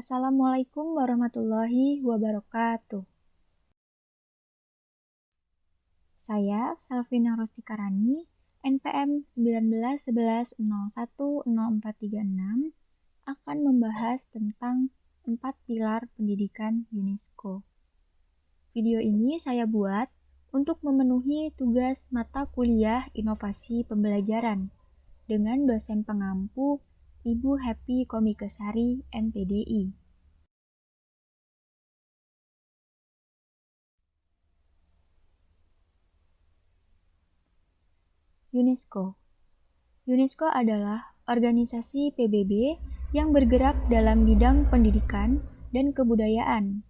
Assalamualaikum warahmatullahi wabarakatuh. Saya Selvina Rostikarani, NPM 1911010436, akan membahas tentang 4 pilar pendidikan UNESCO. Video ini saya buat untuk memenuhi tugas mata kuliah Inovasi Pembelajaran dengan dosen pengampu Ibu Happy Komikesari, MPDI. UNESCO. UNESCO adalah organisasi PBB yang bergerak dalam bidang pendidikan dan kebudayaan,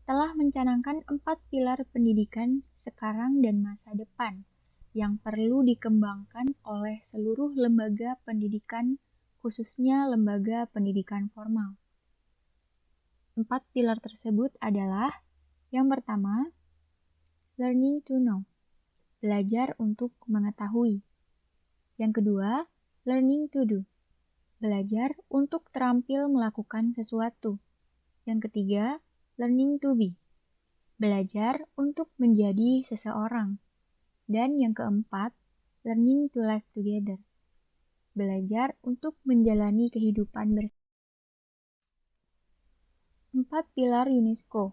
telah mencanangkan 4 pilar pendidikan sekarang dan masa depan yang perlu dikembangkan oleh seluruh lembaga pendidikan, khususnya lembaga pendidikan formal. 4 pilar tersebut adalah: yang pertama, learning to know, belajar untuk mengetahui. Yang kedua, learning to do, belajar untuk terampil melakukan sesuatu. Yang ketiga, learning to be, belajar untuk menjadi seseorang. Dan yang keempat, learning to live together, belajar untuk menjalani kehidupan bersama. 4 pilar UNESCO.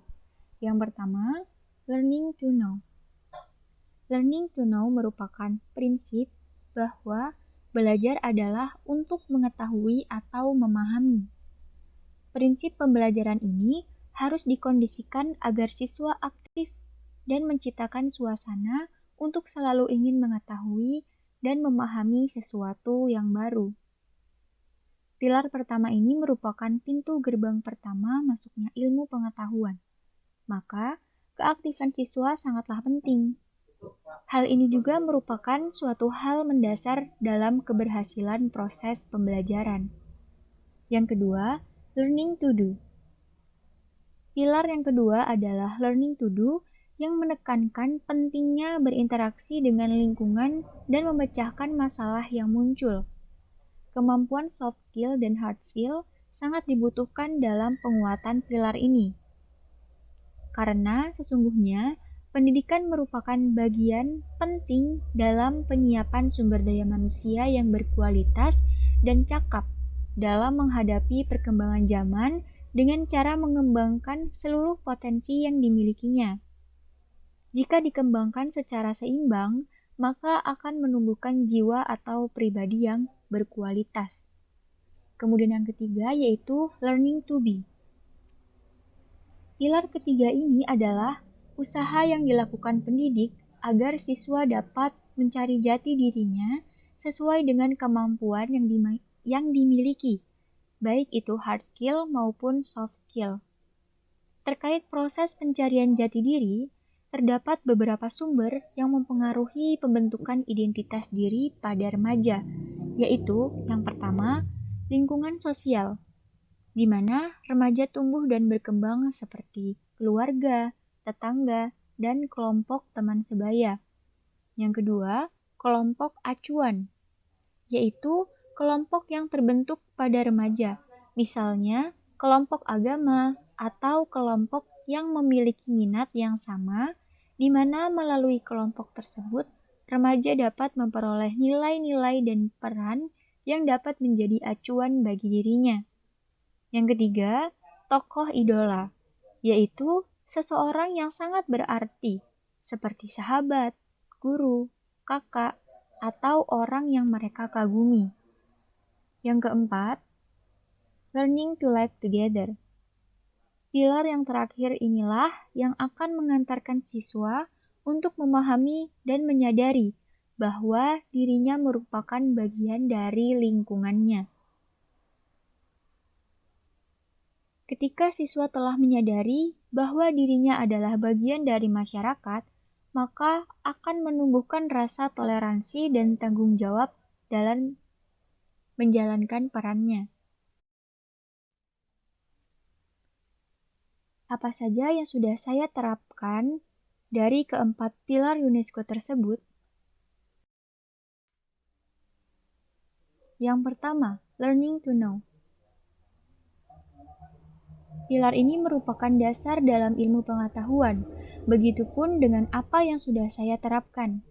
Yang pertama, learning to know. Learning to know merupakan prinsip bahwa belajar adalah untuk mengetahui atau memahami. Prinsip pembelajaran ini harus dikondisikan agar siswa aktif dan menciptakan suasana untuk selalu ingin mengetahui dan memahami sesuatu yang baru. Pilar pertama ini merupakan pintu gerbang pertama masuknya ilmu pengetahuan. Maka, keaktifan siswa sangatlah penting. Hal ini juga merupakan suatu hal mendasar dalam keberhasilan proses pembelajaran. Yang kedua, learning to do. Pilar yang kedua adalah learning to do yang menekankan pentingnya berinteraksi dengan lingkungan dan memecahkan masalah yang muncul. Kemampuan soft skill dan hard skill sangat dibutuhkan dalam penguatan pilar ini. Karena sesungguhnya pendidikan merupakan bagian penting dalam penyiapan sumber daya manusia yang berkualitas dan cakap dalam menghadapi perkembangan zaman dengan cara mengembangkan seluruh potensi yang dimilikinya. Jika dikembangkan secara seimbang, maka akan menumbuhkan jiwa atau pribadi yang berkualitas. Kemudian yang ketiga yaitu learning to be. Pilar ketiga ini adalah usaha yang dilakukan pendidik agar siswa dapat mencari jati dirinya sesuai dengan kemampuan yang dimiliki, baik itu hard skill maupun soft skill. Terkait proses pencarian jati diri, terdapat beberapa sumber yang mempengaruhi pembentukan identitas diri pada remaja, yaitu yang pertama, lingkungan sosial, di mana remaja tumbuh dan berkembang seperti keluarga, tetangga, dan kelompok teman sebaya. Yang kedua, kelompok acuan, yaitu kelompok yang terbentuk pada remaja, misalnya kelompok agama atau kelompok yang memiliki minat yang sama, di mana melalui kelompok tersebut, remaja dapat memperoleh nilai-nilai dan peran yang dapat menjadi acuan bagi dirinya. Yang ketiga, tokoh idola, yaitu seseorang yang sangat berarti, seperti sahabat, guru, kakak, atau orang yang mereka kagumi. Yang keempat, learning to live together. Pilar yang terakhir inilah yang akan mengantarkan siswa untuk memahami dan menyadari bahwa dirinya merupakan bagian dari lingkungannya. Ketika siswa telah menyadari bahwa dirinya adalah bagian dari masyarakat, maka akan menumbuhkan rasa toleransi dan tanggung jawab dalam menjalankan perannya. Apa saja yang sudah saya terapkan dari keempat pilar UNESCO tersebut? Yang pertama, learning to know. Pilar ini merupakan dasar dalam ilmu pengetahuan, begitupun dengan apa yang sudah saya terapkan.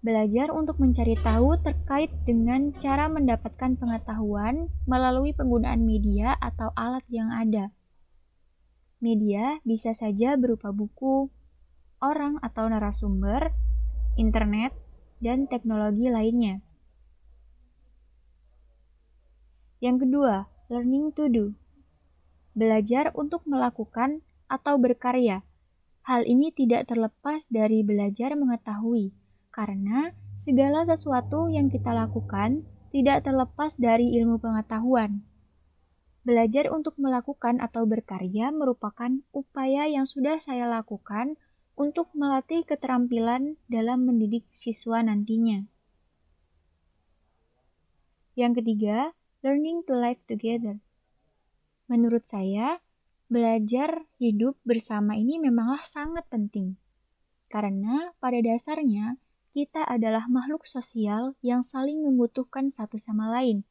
Belajar untuk mencari tahu terkait dengan cara mendapatkan pengetahuan melalui penggunaan media atau alat yang ada. Media bisa saja berupa buku, orang atau narasumber, internet, dan teknologi lainnya. Yang kedua, learning to do. Belajar untuk melakukan atau berkarya. Hal ini tidak terlepas dari belajar mengetahui, karena segala sesuatu yang kita lakukan tidak terlepas dari ilmu pengetahuan. Belajar untuk melakukan atau berkarya merupakan upaya yang sudah saya lakukan untuk melatih keterampilan dalam mendidik siswa nantinya. Yang ketiga, learning to live together. Menurut saya, belajar hidup bersama ini memanglah sangat penting. Karena pada dasarnya, kita adalah makhluk sosial yang saling membutuhkan satu sama lain,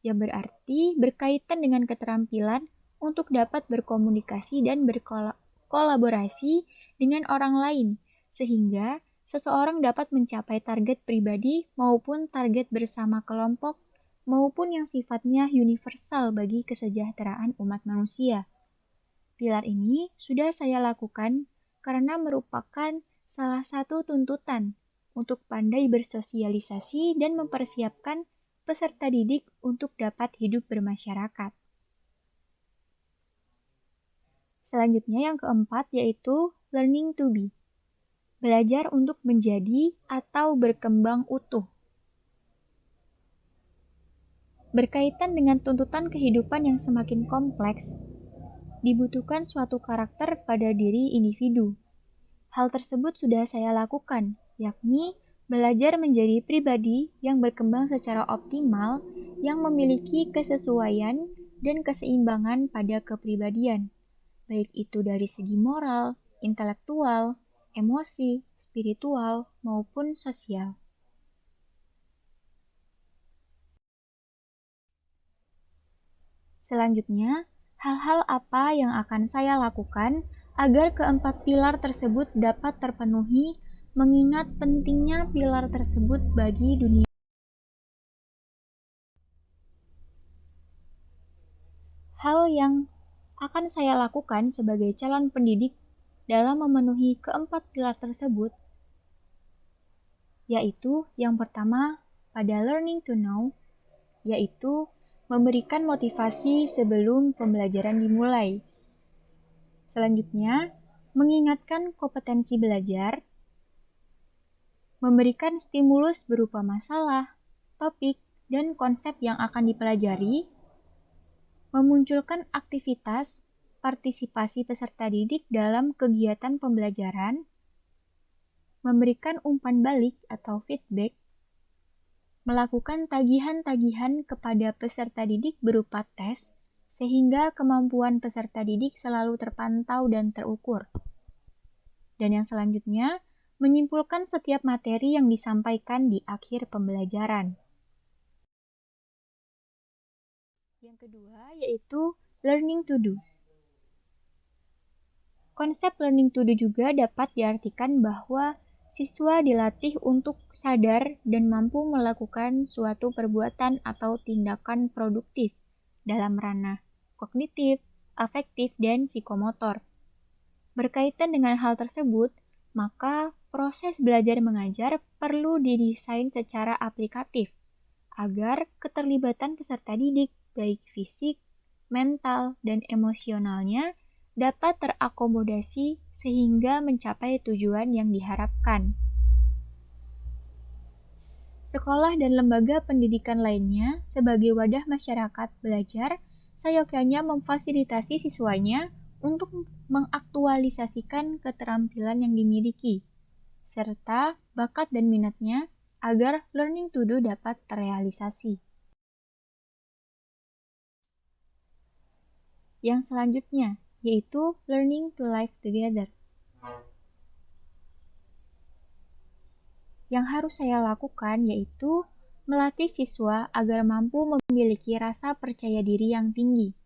yang berarti berkaitan dengan keterampilan untuk dapat berkomunikasi dan berkolaborasi dengan orang lain, sehingga seseorang dapat mencapai target pribadi maupun target bersama kelompok, maupun yang sifatnya universal bagi kesejahteraan umat manusia. Pilar ini sudah saya lakukan karena merupakan salah satu tuntutan untuk pandai bersosialisasi dan mempersiapkan peserta didik untuk dapat hidup bermasyarakat. Selanjutnya yang keempat yaitu learning to be. Belajar untuk menjadi atau berkembang utuh. Berkaitan dengan tuntutan kehidupan yang semakin kompleks, dibutuhkan suatu karakter pada diri individu. Hal tersebut sudah saya lakukan, yakni belajar menjadi pribadi yang berkembang secara optimal, yang memiliki kesesuaian dan keseimbangan pada kepribadian, baik itu dari segi moral, intelektual, emosi, spiritual, maupun sosial. Selanjutnya, hal-hal apa yang akan saya lakukan agar keempat pilar tersebut dapat terpenuhi, mengingat pentingnya pilar tersebut bagi dunia. Hal yang akan saya lakukan sebagai calon pendidik dalam memenuhi keempat pilar tersebut, yaitu yang pertama pada learning to know, yaitu memberikan motivasi sebelum pembelajaran dimulai. Selanjutnya, mengingatkan kompetensi belajar, memberikan stimulus berupa masalah, topik, dan konsep yang akan dipelajari, memunculkan aktivitas partisipasi peserta didik dalam kegiatan pembelajaran, memberikan umpan balik atau feedback, melakukan tagihan-tagihan kepada peserta didik berupa tes, sehingga kemampuan peserta didik selalu terpantau dan terukur. Dan yang selanjutnya, menyimpulkan setiap materi yang disampaikan di akhir pembelajaran. Yang kedua yaitu learning to do. Konsep learning to do juga dapat diartikan bahwa siswa dilatih untuk sadar dan mampu melakukan suatu perbuatan atau tindakan produktif dalam ranah kognitif, afektif, dan psikomotor. Berkaitan dengan hal tersebut, maka proses belajar mengajar perlu didesain secara aplikatif agar keterlibatan peserta didik baik fisik, mental, dan emosionalnya dapat terakomodasi sehingga mencapai tujuan yang diharapkan. Sekolah dan lembaga pendidikan lainnya sebagai wadah masyarakat belajar seyogyanya memfasilitasi siswanya untuk mengaktualisasikan keterampilan yang dimiliki, serta bakat dan minatnya agar learning to do dapat terrealisasi. Yang selanjutnya, yaitu learning to live together. Yang harus saya lakukan yaitu melatih siswa agar mampu memiliki rasa percaya diri yang tinggi.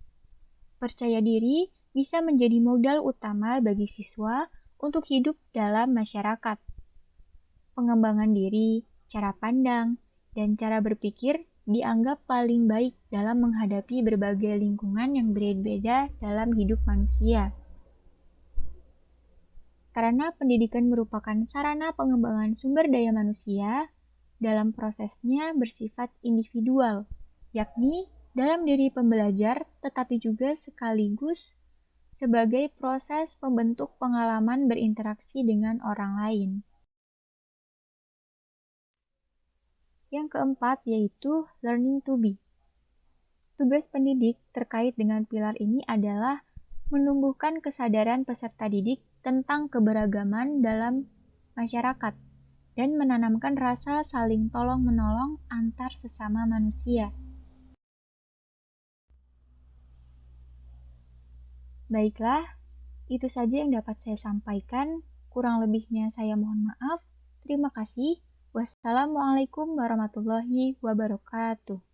Percaya diri bisa menjadi modal utama bagi siswa untuk hidup dalam masyarakat. Pengembangan diri, cara pandang, dan cara berpikir dianggap paling baik dalam menghadapi berbagai lingkungan yang berbeda dalam hidup manusia. Karena pendidikan merupakan sarana pengembangan sumber daya manusia, dalam prosesnya bersifat individual, yakni dalam diri pembelajar, tetapi juga sekaligus sebagai proses pembentuk pengalaman berinteraksi dengan orang lain. Yang keempat yaitu learning to be. Tugas pendidik terkait dengan pilar ini adalah menumbuhkan kesadaran peserta didik tentang keberagaman dalam masyarakat dan menanamkan rasa saling tolong-menolong antar sesama manusia. Baiklah, itu saja yang dapat saya sampaikan. Kurang lebihnya saya mohon maaf. Terima kasih. Wassalamualaikum warahmatullahi wabarakatuh.